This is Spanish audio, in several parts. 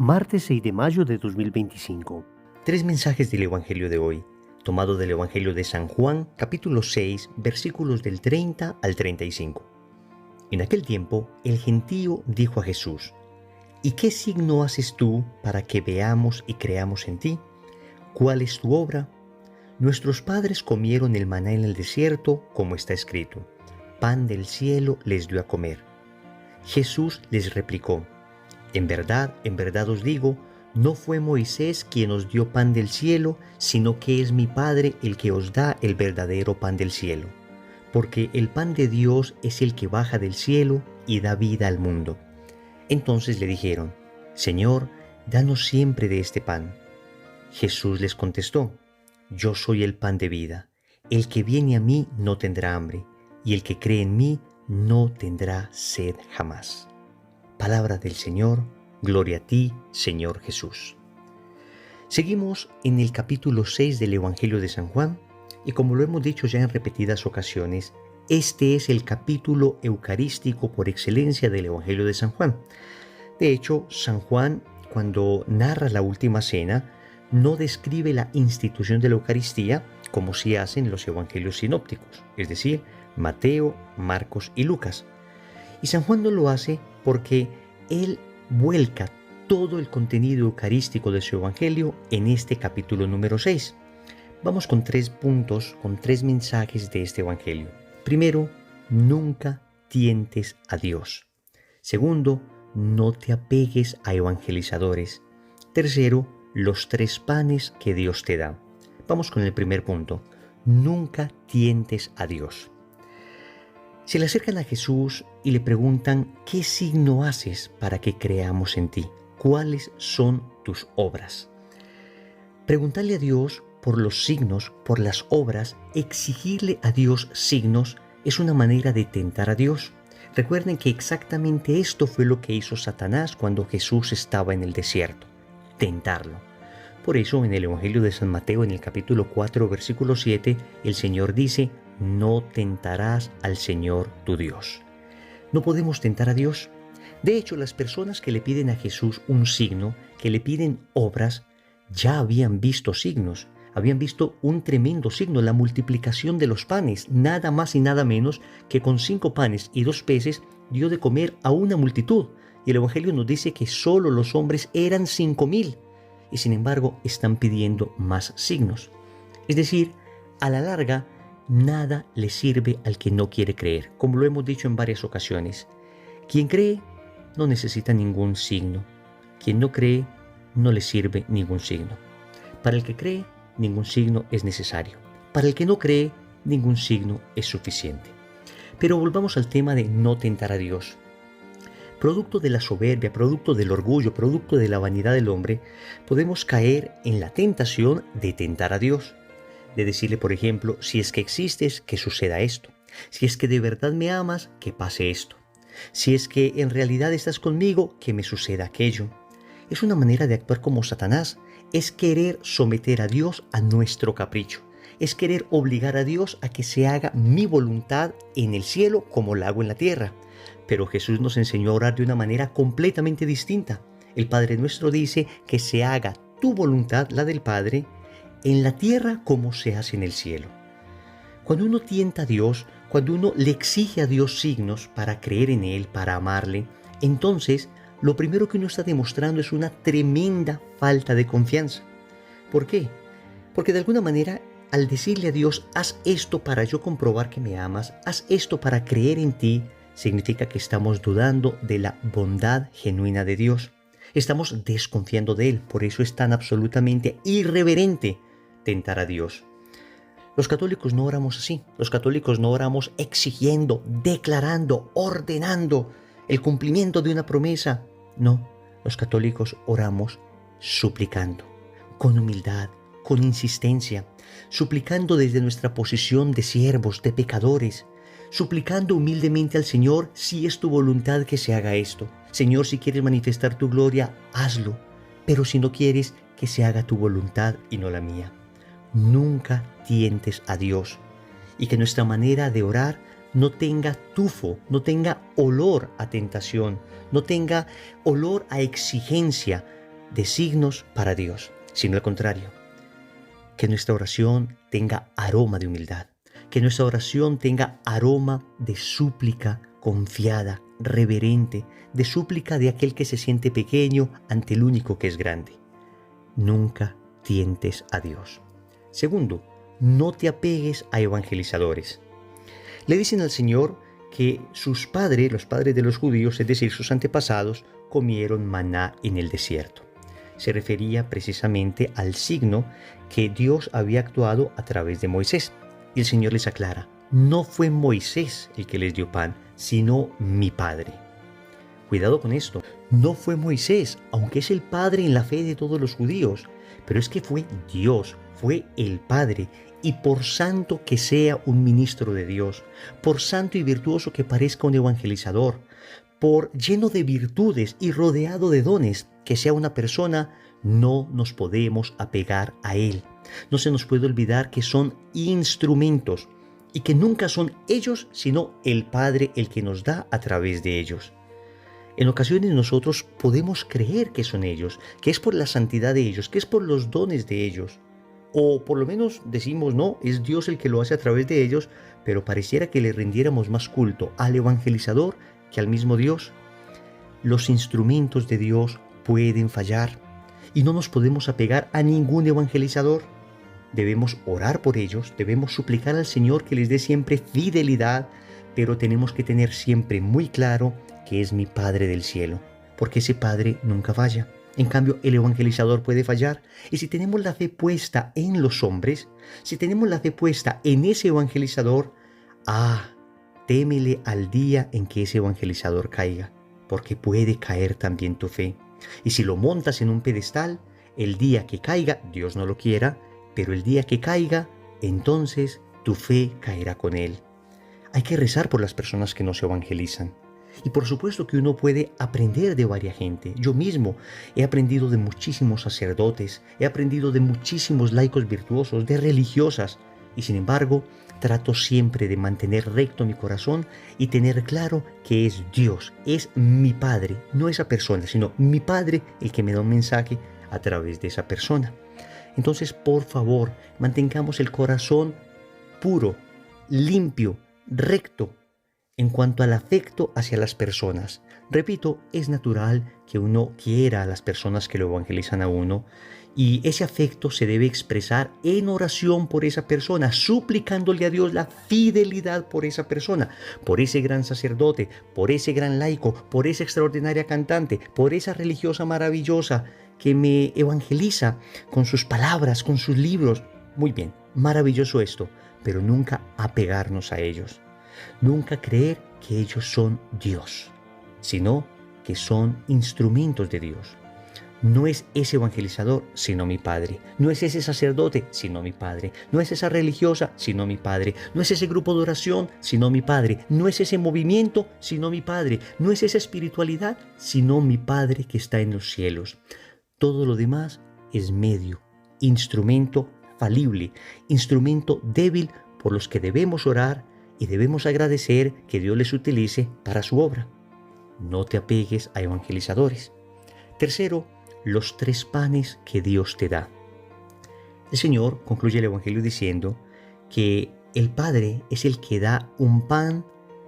Martes 6 de mayo de 2025. Tres mensajes del Evangelio de hoy, tomado del Evangelio de San Juan, capítulo 6, versículos del 30 al 35. En aquel tiempo, el gentío dijo a Jesús: ¿Y qué signo haces tú para que veamos y creamos en ti? ¿Cuál es tu obra? Nuestros padres comieron el maná en el desierto, como está escrito: pan del cielo les dio a comer. Jesús les replicó: en verdad os digo, no fue Moisés quien os dio pan del cielo, sino que es mi Padre el que os da el verdadero pan del cielo. Porque el pan de Dios es el que baja del cielo y da vida al mundo. Entonces le dijeron: Señor, danos siempre de este pan. Jesús les contestó: Yo soy el pan de vida. El que viene a mí no tendrá hambre, y el que cree en mí no tendrá sed jamás. Palabra del Señor, gloria a ti, Señor Jesús. Seguimos en el capítulo 6 del Evangelio de San Juan, y como lo hemos dicho ya en repetidas ocasiones, este es el capítulo eucarístico por excelencia del Evangelio de San Juan. De hecho, San Juan, cuando narra la última cena, no describe la institución de la Eucaristía como sí hacen los evangelios sinópticos, es decir, Mateo, Marcos y Lucas. Y San Juan no lo hace porque él vuelca todo el contenido eucarístico de su evangelio en este capítulo número 6. Vamos con 3 puntos, con 3 mensajes de este evangelio. Primero, nunca tientes a Dios. Segundo, no te apegues a evangelizadores. Tercero, los 3 panes que Dios te da. Vamos con el primer punto. Nunca tientes a Dios. Se le acercan a Jesús y le preguntan: ¿qué signo haces para que creamos en ti? ¿Cuáles son tus obras? Preguntarle a Dios por los signos, por las obras, exigirle a Dios signos, es una manera de tentar a Dios. Recuerden que exactamente esto fue lo que hizo Satanás cuando Jesús estaba en el desierto: tentarlo. Por eso en el Evangelio de San Mateo, en el capítulo 4, versículo 7, el Señor dice: no tentarás al Señor tu Dios. No podemos tentar a Dios. De hecho, las personas que le piden a Jesús un signo, que le piden obras, ya habían visto signos. Habían visto un tremendo signo, la multiplicación de los panes, nada más y nada menos que con 5 panes y 2 peces dio de comer a una multitud. Y el Evangelio nos dice que solo los hombres eran 5,000. Y sin embargo están pidiendo más signos. Es decir, a la larga, nada le sirve al que no quiere creer, como lo hemos dicho en varias ocasiones. Quien cree no necesita ningún signo. Quien no cree no le sirve ningún signo. Para el que cree, ningún signo es necesario. Para el que no cree, ningún signo es suficiente. Pero volvamos al tema de no tentar a Dios. Producto de la soberbia, producto del orgullo, producto de la vanidad del hombre, podemos caer en la tentación de tentar a Dios. De decirle, por ejemplo: si es que existes, que suceda esto. Si es que de verdad me amas, que pase esto. Si es que en realidad estás conmigo, que me suceda aquello. Es una manera de actuar como Satanás. Es querer someter a Dios a nuestro capricho. Es querer obligar a Dios a que se haga mi voluntad en el cielo como la hago en la tierra. Pero Jesús nos enseñó a orar de una manera completamente distinta. El Padre Nuestro dice que se haga tu voluntad, la del Padre, en la tierra como se hace en el cielo. Cuando uno tienta a Dios, cuando uno le exige a Dios signos para creer en Él, para amarle, entonces lo primero que uno está demostrando es una tremenda falta de confianza. ¿Por qué? Porque de alguna manera, al decirle a Dios: haz esto para yo comprobar que me amas, haz esto para creer en ti, significa que estamos dudando de la bondad genuina de Dios. Estamos desconfiando de Él. Por eso es tan absolutamente irreverente tentar a Dios. Los católicos no oramos así. Los católicos no oramos exigiendo, declarando, ordenando el cumplimiento de una promesa. No, los católicos oramos suplicando, con humildad, con insistencia, suplicando desde nuestra posición de siervos, de pecadores, suplicando humildemente al Señor: si es tu voluntad que se haga esto. Señor, si quieres manifestar tu gloria, hazlo. Pero si no quieres, que se haga tu voluntad y no la mía. Nunca tientes a Dios. Y que nuestra manera de orar no tenga tufo, no tenga olor a tentación, no tenga olor a exigencia, de signos para Dios, sino al contrario. Que nuestra oración tenga aroma de humildad, que nuestra oración tenga aroma de súplica confiada, reverente, de súplica de aquel que se siente pequeño ante el único que es grande. Nunca tientes a Dios. Segundo, no te apegues a evangelizadores. Le dicen al Señor que sus padres, los padres de los judíos, es decir, sus antepasados, comieron maná en el desierto. Se refería precisamente al signo que Dios había actuado a través de Moisés. Y el Señor les aclara, no fue Moisés el que les dio pan, sino mi Padre. Cuidado con esto, no fue Moisés, aunque es el Padre en la fe de todos los judíos, pero es que fue Dios, fue el Padre, y por santo que sea un ministro de Dios, por santo y virtuoso que parezca un evangelizador, por lleno de virtudes y rodeado de dones que sea una persona, no nos podemos apegar a él. No se nos puede olvidar que son instrumentos y que nunca son ellos, sino el Padre el que nos da a través de ellos. En ocasiones nosotros podemos creer que son ellos, que es por la santidad de ellos, que es por los dones de ellos. O por lo menos decimos, no, es Dios el que lo hace a través de ellos, pero pareciera que le rindiéramos más culto al evangelizador que al mismo Dios. Los instrumentos de Dios pueden fallar y no nos podemos apegar a ningún evangelizador. Debemos orar por ellos, debemos suplicar al Señor que les dé siempre fidelidad, pero tenemos que tener siempre muy claro que es mi Padre del cielo, porque ese Padre nunca falla. En cambio, el evangelizador puede fallar. Y si tenemos la fe puesta en los hombres, si tenemos la fe puesta en ese evangelizador, témele al día en que ese evangelizador caiga, porque puede caer también tu fe. Y si lo montas en un pedestal, el día que caiga, Dios no lo quiera, pero el día que caiga, entonces tu fe caerá con él. Hay que rezar por las personas que no se evangelizan. Y por supuesto que uno puede aprender de varias gente. Yo mismo he aprendido de muchísimos sacerdotes, he aprendido de muchísimos laicos virtuosos, de religiosas. Y sin embargo, trato siempre de mantener recto mi corazón y tener claro que es Dios, es mi Padre, no esa persona, sino mi Padre el que me da un mensaje a través de esa persona. Entonces, por favor, mantengamos el corazón puro, limpio, recto, en cuanto al afecto hacia las personas. Repito, es natural que uno quiera a las personas que lo evangelizan a uno y ese afecto se debe expresar en oración por esa persona, suplicándole a Dios la fidelidad por esa persona, por ese gran sacerdote, por ese gran laico, por esa extraordinaria cantante, por esa religiosa maravillosa que me evangeliza con sus palabras, con sus libros. Muy bien, maravilloso esto, pero nunca apegarnos a ellos. Nunca creer que ellos son Dios, sino que son instrumentos de Dios. No es ese evangelizador, sino mi Padre. No es ese sacerdote, sino mi Padre. No es esa religiosa, sino mi Padre. No es ese grupo de oración, sino mi Padre. No es ese movimiento, sino mi Padre. No es esa espiritualidad, sino mi Padre que está en los cielos. Todo lo demás es medio, instrumento falible, instrumento débil por los que debemos orar y debemos agradecer que Dios les utilice para su obra. No te apegues a evangelizadores. Tercero, los 3 panes que Dios te da. El Señor concluye el Evangelio diciendo que el Padre es el que da un pan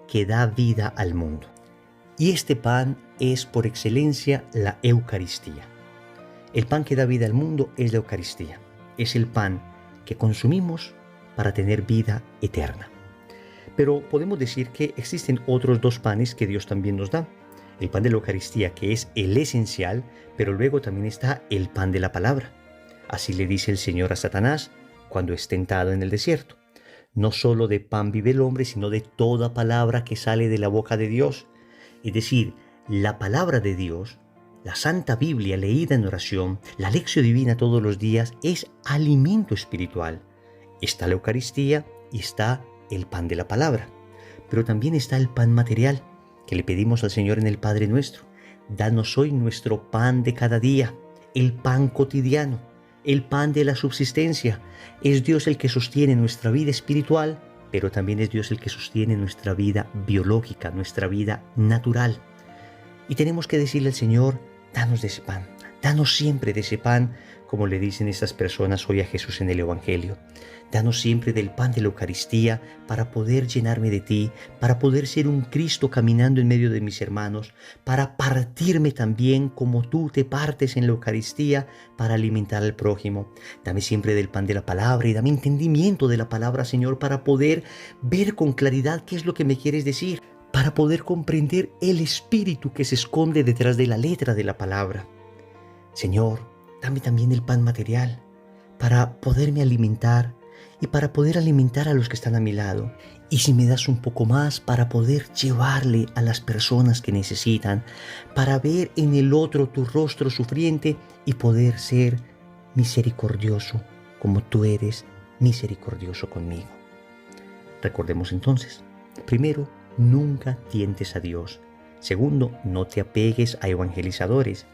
que da vida al mundo. Y este pan es por excelencia la Eucaristía. El pan que da vida al mundo es la Eucaristía. Es el pan que consumimos para tener vida eterna. Pero podemos decir que existen otros 2 panes que Dios también nos da. El pan de la Eucaristía, que es el esencial, pero luego también está el pan de la palabra. Así le dice el Señor a Satanás cuando es tentado en el desierto. No solo de pan vive el hombre, sino de toda palabra que sale de la boca de Dios. Es decir, la palabra de Dios, la Santa Biblia leída en oración, la lección divina todos los días, es alimento espiritual. Está la Eucaristía y está el pan de la palabra, pero también está el pan material que le pedimos al Señor en el Padre Nuestro. Danos hoy nuestro pan de cada día, el pan cotidiano, el pan de la subsistencia. Es Dios el que sostiene nuestra vida espiritual, pero también es Dios el que sostiene nuestra vida biológica, nuestra vida natural. Y tenemos que decirle al Señor, danos de ese pan, Danos siempre de ese pan, como le dicen estas personas hoy a Jesús en el Evangelio. Danos siempre del pan de la Eucaristía para poder llenarme de ti, para poder ser un Cristo caminando en medio de mis hermanos, para partirme también como tú te partes en la Eucaristía para alimentar al prójimo. Dame siempre del pan de la palabra y dame entendimiento de la palabra, Señor, para poder ver con claridad qué es lo que me quieres decir, para poder comprender el espíritu que se esconde detrás de la letra de la palabra. Señor, dame también el pan material para poderme alimentar y para poder alimentar a los que están a mi lado. Y si me das un poco más, para poder llevarle a las personas que necesitan, para ver en el otro tu rostro sufriente y poder ser misericordioso como tú eres misericordioso conmigo. Recordemos entonces, primero, nunca tientes a Dios. Segundo, no te apegues a evangelizadores.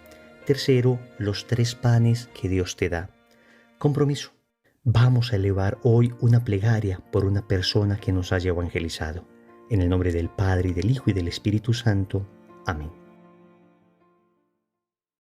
Tercero, los 3 panes que Dios te da. Compromiso. Vamos a elevar hoy una plegaria por una persona que nos haya evangelizado. En el nombre del Padre, y del Hijo, y del Espíritu Santo. Amén.